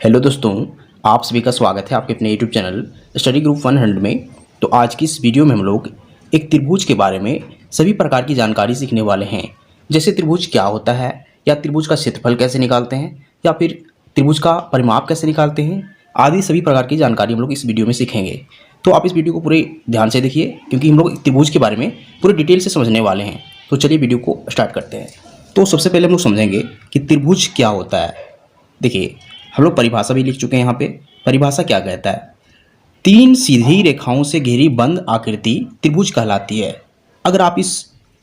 Hello दोस्तों, आप सभी का स्वागत है आपके अपने यूट्यूब चैनल स्टडी ग्रुप 100 में। तो आज की इस वीडियो में हम लोग एक त्रिभुज के बारे में सभी प्रकार की जानकारी सीखने वाले हैं। जैसे त्रिभुज क्या होता है, या त्रिभुज का क्षेत्रफल कैसे निकालते हैं, या फिर त्रिभुज का परिमाप कैसे निकालते हैं, आदि सभी प्रकार की जानकारी हम लोग इस वीडियो में सीखेंगे। तो आप इस वीडियो को पूरे ध्यान से देखिए, क्योंकि हम लोग त्रिभुज के बारे में पूरे डिटेल से समझने वाले हैं। तो चलिए वीडियो को स्टार्ट करते हैं। तो सबसे पहले हम लोग समझेंगे कि त्रिभुज क्या होता है। देखिए, हम लोग परिभाषा भी लिख चुके हैं। यहाँ पे परिभाषा क्या कहता है, तीन सीधी रेखाओं से घिरी बंद आकृति त्रिभुज कहलाती है। अगर आप इस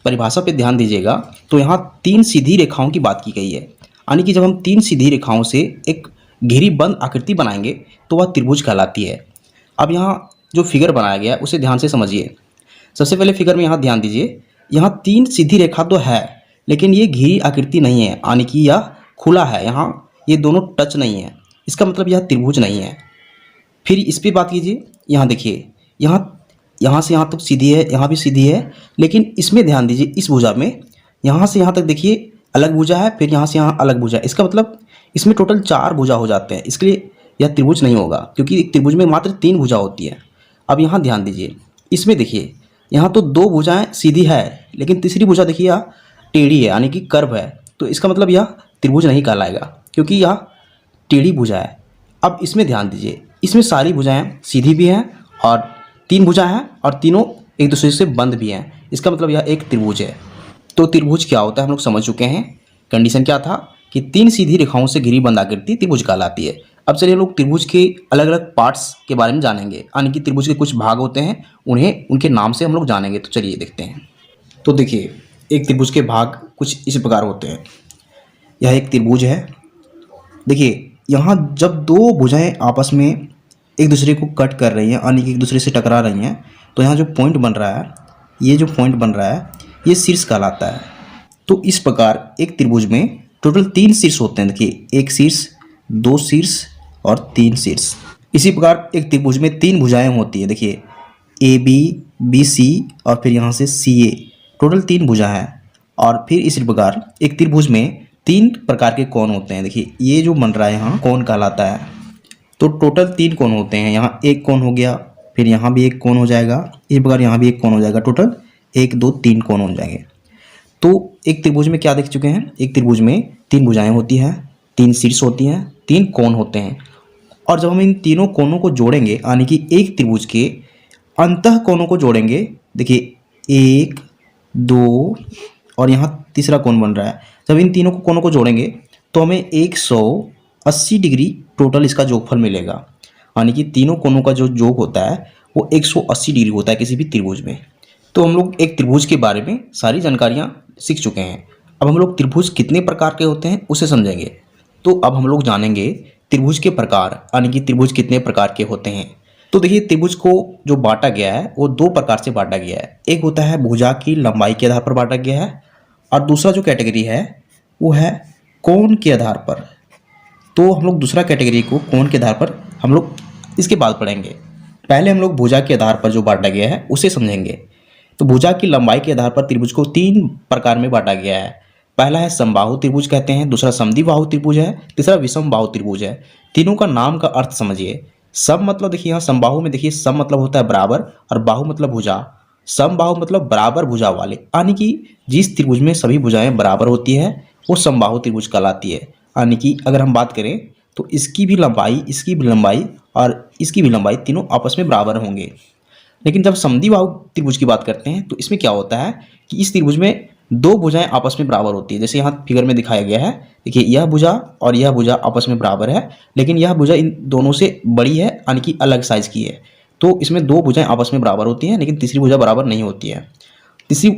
परिभाषा पे ध्यान दीजिएगा तो यहाँ तीन सीधी रेखाओं की बात की गई है, यानी कि जब हम तीन सीधी रेखाओं से एक घिरी बंद आकृति बनाएंगे तो वह त्रिभुज कहलाती है। अब यहाँ जो फिगर बनाया गया है उसे ध्यान से समझिए। सबसे पहले फिगर में यहाँ ध्यान दीजिए, यहाँ तीन सीधी रेखा तो है लेकिन ये घिरी आकृति नहीं है, यानी कि यह खुला है। यहाँ ये दोनों टच नहीं है, इसका मतलब यह त्रिभुज नहीं है। फिर इस पे बात कीजिए, यहाँ देखिए, यहाँ से यहाँ तक सीधी है, यहाँ भी सीधी है, लेकिन इसमें ध्यान दीजिए, इस भुजा में यहाँ से यहाँ तक देखिए अलग भुजा है, फिर यहाँ से यहाँ अलग भुजा है। इसका मतलब इसमें टोटल चार भुजा हो जाते हैं, इसके लिए यह त्रिभुज नहीं होगा, क्योंकि एक त्रिभुज में मात्र तीन भुजा होती है। अब यहाँ ध्यान दीजिए, इसमें देखिए, यहाँ तो दो भुजाएँ सीधी है, लेकिन तीसरी भुजा देखिए यहाँ टेढ़ी है, यानी कि कर्व है। तो इसका मतलब यह त्रिभुज नहीं कहलाएगा, क्योंकि यह टेढ़ी भुजा है। अब इसमें ध्यान दीजिए, इसमें सारी भुजाएं सीधी भी हैं और तीन भुजा हैं और तीनों एक दूसरे से बंद भी हैं। इसका मतलब यह एक त्रिभुज है। तो त्रिभुज क्या होता है हम लोग समझ चुके हैं। कंडीशन क्या था कि तीन सीधी रेखाओं से घिरी बंद आकृति त्रिभुज कहलाती है। अब चलिए हम लोग त्रिभुज के अलग अलग पार्ट्स के बारे में जानेंगे, यानी कि त्रिभुज के कुछ भाग होते हैं, उन्हें उनके नाम से हम लोग जानेंगे। तो चलिए देखते हैं। तो देखिए, एक त्रिभुज के भाग कुछ इस प्रकार होते हैं। यह एक त्रिभुज है। देखिए, यहाँ जब दो भुजाएं आपस में एक दूसरे को कट कर रही हैं, यानी कि एक दूसरे से टकरा रही हैं, तो यहाँ जो पॉइंट बन रहा है, ये जो पॉइंट बन रहा है, ये शीर्ष कहलाता है। तो इस प्रकार एक त्रिभुज में टोटल तीन शीर्ष होते हैं। देखिए, एक शीर्ष, दो शीर्ष और तीन शीर्ष। इसी प्रकार एक त्रिभुज में तीन भुजाएं होती है। देखिए, ए बी, बी सी और फिर यहाँ से सी ए, टोटल तीन भुजा हैं। और फिर इसी प्रकार एक त्रिभुज में तीन प्रकार के कोण होते हैं। देखिए, ये जो बन रहा है यहाँ कोण कहलाता है। तो टोटल तीन कोण होते हैं। यहाँ एक कोण हो गया, फिर यहाँ भी एक कोण हो जाएगा, इस प्रकार यहाँ भी एक कोण हो जाएगा। टोटल एक दो तीन कोण हो जाएंगे। तो एक त्रिभुज में क्या देख चुके हैं, एक त्रिभुज में तीन भुजाएं होती हैं, तीन शीर्ष होती हैं, तीन कोण होते हैं। और जब हम इन तीनों कोणों को जोड़ेंगे, यानी कि एक त्रिभुज के अंतः कोणों को जोड़ेंगे, देखिए एक, दो और यहाँ तीसरा कोण बन रहा है। जब इन तीनों कोणों को जोड़ेंगे तो हमें 180 डिग्री टोटल इसका जोगफल मिलेगा, यानी कि तीनों कोणों का जो योग होता है वो 180 डिग्री होता है किसी भी त्रिभुज में। तो हम लोग एक त्रिभुज के बारे में सारी जानकारियाँ सीख चुके हैं। अब हम लोग त्रिभुज कितने प्रकार के होते हैं उसे समझेंगे। तो अब हम लोग जानेंगे त्रिभुज के प्रकार, यानी कि त्रिभुज कितने प्रकार के होते हैं। तो देखिए, त्रिभुज को जो बांटा गया है वो दो प्रकार से बांटा गया है। एक होता है भुजा की लंबाई के आधार पर बांटा गया है, और दूसरा जो कैटेगरी है वो है कोण के आधार पर। तो हम लोग दूसरा कैटेगरी को कोण के आधार पर हम लोग इसके बाद पढ़ेंगे। पहले हम लोग भुजा के आधार पर जो बांटा गया है उसे समझेंगे। तो भुजा की लंबाई के आधार पर त्रिभुज को तीन प्रकार में बांटा गया है। पहला है समबाहु त्रिभुज कहते हैं, दूसरा समद्विबाहु त्रिभुज है, तीसरा विषमबाहु त्रिभुज है। तीनों का नाम का अर्थ समझिए। सम मतलब देखिए, यहाँ समबाहु में देखिए सम मतलब होता है बराबर और बाहु मतलब भुजा। समबाहु मतलब बराबर भुजा वाले, यानी कि जिस त्रिभुज में सभी भुजाएं बराबर होती है वो समबाहु त्रिभुज कहलाती है। यानी कि अगर हम बात करें तो इसकी भी लंबाई, इसकी भी लंबाई और इसकी भी लंबाई तीनों आपस में बराबर होंगे। लेकिन जब समद्विबाहु त्रिभुज की बात करते हैं तो इसमें क्या होता है कि इस त्रिभुज में दो भुजाएं आपस में बराबर होती है। जैसे यहाँ फिगर में दिखाया गया है, देखिए यह भुजा और यह भुजा आपस में बराबर है, लेकिन यह भुजा इन दोनों से बड़ी है, यानी कि अलग साइज की है। तो इसमें दो भुजाएं आपस में बराबर होती हैं, लेकिन तीसरी भुजा बराबर नहीं होती है। तीसरी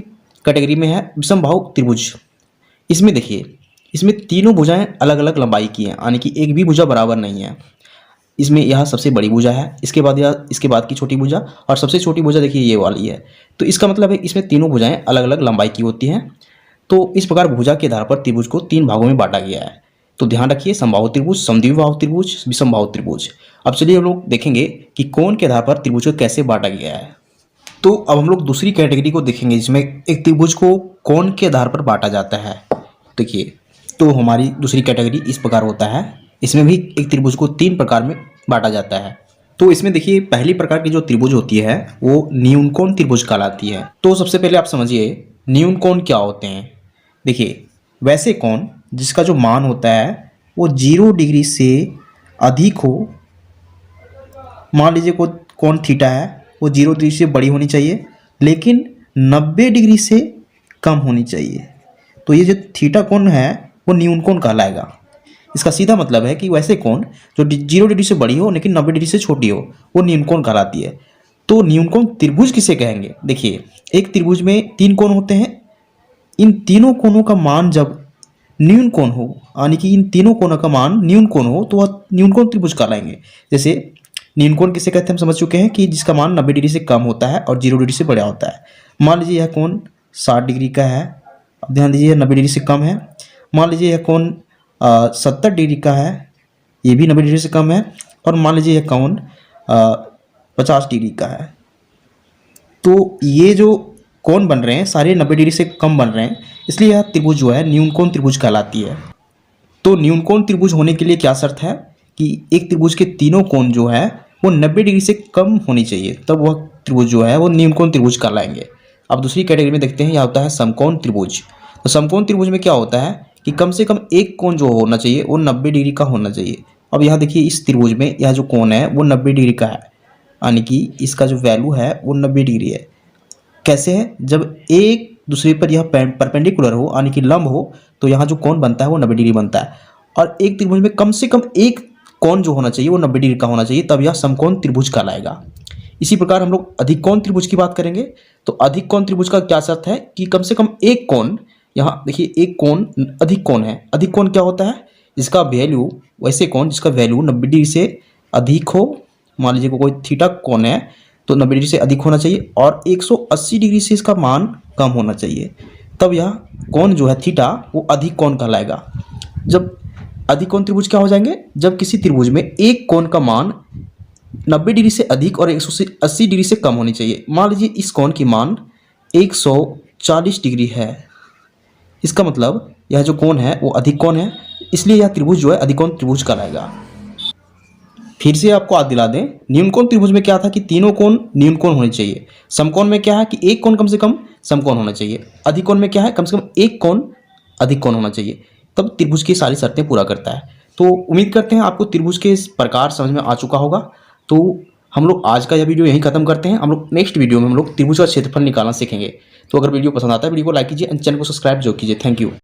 कैटेगरी में है विषमबाहु त्रिभुज। इसमें देखिए, इसमें तीनों भुजाएं अलग अलग लंबाई की हैं, यानी कि एक भी भुजा बराबर नहीं है। इसमें यह सबसे बड़ी भुजा है, इसके बाद यह, इसके बाद की छोटी भुजा, और सबसे छोटी भुजा देखिए ये वाली है। तो इसका मतलब है इसमें तीनों भुजाएं अलग अलग लंबाई की होती हैं। तो इस प्रकार भुजा के आधार पर त्रिभुज को तीन भागों में बांटा गया है। तो ध्यान रखिए, समबाहु त्रिभुज, समद्विबाहु त्रिभुज, विषमबाहु त्रिभुज। अब चलिए हम लोग देखेंगे कि कोण के आधार पर त्रिभुज को कैसे बांटा गया है। तो अब हम लोग दूसरी कैटेगरी को देखेंगे जिसमें एक त्रिभुज को कोण के आधार पर बांटा जाता है। देखिए, तो हमारी दूसरी कैटेगरी इस प्रकार होता है। इसमें भी एक त्रिभुज को 3 प्रकार में बांटा जाता है। तो इसमें देखिए पहली प्रकार की जो त्रिभुज होती है वो न्यूनकोण त्रिभुज कहलाती है। तो सबसे पहले आप समझिए न्यूनकोण क्या होते हैं। देखिए वैसे कोण जिसका जो मान होता है वो 0 डिग्री से अधिक हो, मान लीजिए कोण थीटा है वो 0 डिग्री से बड़ी होनी चाहिए लेकिन 90 डिग्री से कम होनी चाहिए, तो ये जो थीटा कोण है वो न्यूनकोण कहलाएगा। इसका सीधा मतलब है कि वैसे कोण जो 0 डिग्री से बड़ी हो लेकिन 90 डिग्री से छोटी हो वो न्यूनकोण कहलाती है। तो न्यूनकोण त्रिभुज किसे कहेंगे। देखिए एक त्रिभुज में 3 कोण होते हैं, इन तीनों कोणों का मान जब न्यूनकोण हो, यानी कि इन तीनों कोणों का मान न्यूनकोण हो तो वह न्यूनकोण त्रिभुज कहलाएंगे। जैसे न्यूनकोण किसे कहते हैं हम समझ चुके हैं कि जिसका मान 90 डिग्री से कम होता है और 0 डिग्री से बड़ा होता है। मान लीजिए यह कोण 60 डिग्री का है, अब ध्यान दीजिए 90 डिग्री से कम है। मान लीजिए यह कोण 70 डिग्री का है, ये भी 90 डिग्री से कम है। और मान लीजिए यह कोण 50 डिग्री का है। तो ये जो कोण बन रहे हैं सारे 90 डिग्री से कम बन रहे हैं, इसलिए यह त्रिभुज जो है न्यूनकोण त्रिभुज कहलाती है। तो न्यूनकोण त्रिभुज होने के लिए क्या शर्त है कि एक त्रिभुज के तीनों कोण जो है वो 90 डिग्री से कम होनी चाहिए, तब वह त्रिभुज जो है वो न्यूनकोण त्रिभुज कहलाएंगे। अब दूसरी कैटेगरी में देखते हैं, यह होता है समकोण त्रिभुज। तो समकोण त्रिभुज में क्या होता है कि कम से कम एक कोण जो होना चाहिए वो 90 डिग्री का होना चाहिए। अब यहाँ देखिए इस त्रिभुज में यह जो कोण है वो 90 डिग्री का है, यानी कि इसका जो वैल्यू है वो 90 डिग्री है। कैसे है, जब एक दूसरे पर यह परपेंडिकुलर हो यानी कि लंब हो तो यहाँ जो कोण बनता है वो 90 डिग्री बनता है। और एक त्रिभुज में कम से कम एक कोण जो होना चाहिए वो 90 डिग्री का होना चाहिए, तब यह समकोण त्रिभुज कहलाएगा। इसी प्रकार हम लोग अधिक कोण त्रिभुज की बात करेंगे। तो अधिक कोण त्रिभुज का क्या शर्त है कि कम से कम एक कोण, यहाँ देखिए एक कोण अधिक कोण है। अधिक कोण क्या होता है, जिसका वैल्यू, वैसे कोण जिसका वैल्यू 90 डिग्री से अधिक हो, मान लीजिए कोई थीटा कोण है तो 90 डिग्री से अधिक होना चाहिए और 180 डिग्री से इसका मान कम होना चाहिए, तब यह कोण जो है थीटा वो अधिक कोण कहलाएगा। जब अधिक कोण त्रिभुज क्या हो जाएंगे, जब किसी त्रिभुज में एक कोण का मान 90 डिग्री से अधिक और 180 डिग्री से कम होनी चाहिए। मान लीजिए इस कोण की मान 140 डिग्री है, इसका मतलब यह जो कोण है वो अधिक कोण है, इसलिए यह त्रिभुज जो है अधिक कोण त्रिभुज कहलाएगा। फिर से आपको याद दिला दें, न्यूनकोण त्रिभुज में क्या था कि तीनों कोण न्यूनकोण होने चाहिए। समकोण में क्या है कि एक कोण कम से कम समकोण होना चाहिए। अधिक कोण में क्या है, कम से कम एक कोण अधिक कोण होना चाहिए, तब त्रिभुज की सारी शर्तें पूरा करता है। तो उम्मीद करते हैं आपको त्रिभुज के इस प्रकार समझ में आ चुका होगा। तो हम लोग आज का यह वीडियो यहीं खत्म करते हैं। हम लोग नेक्स्ट वीडियो में हम लोग त्रिभुज का क्षेत्रफल निकालना सीखेंगे। तो अगर वीडियो पसंद आता है वीडियो को लाइक कीजिए, चैनल को सब्सक्राइब जरूर कीजिए। Thank you.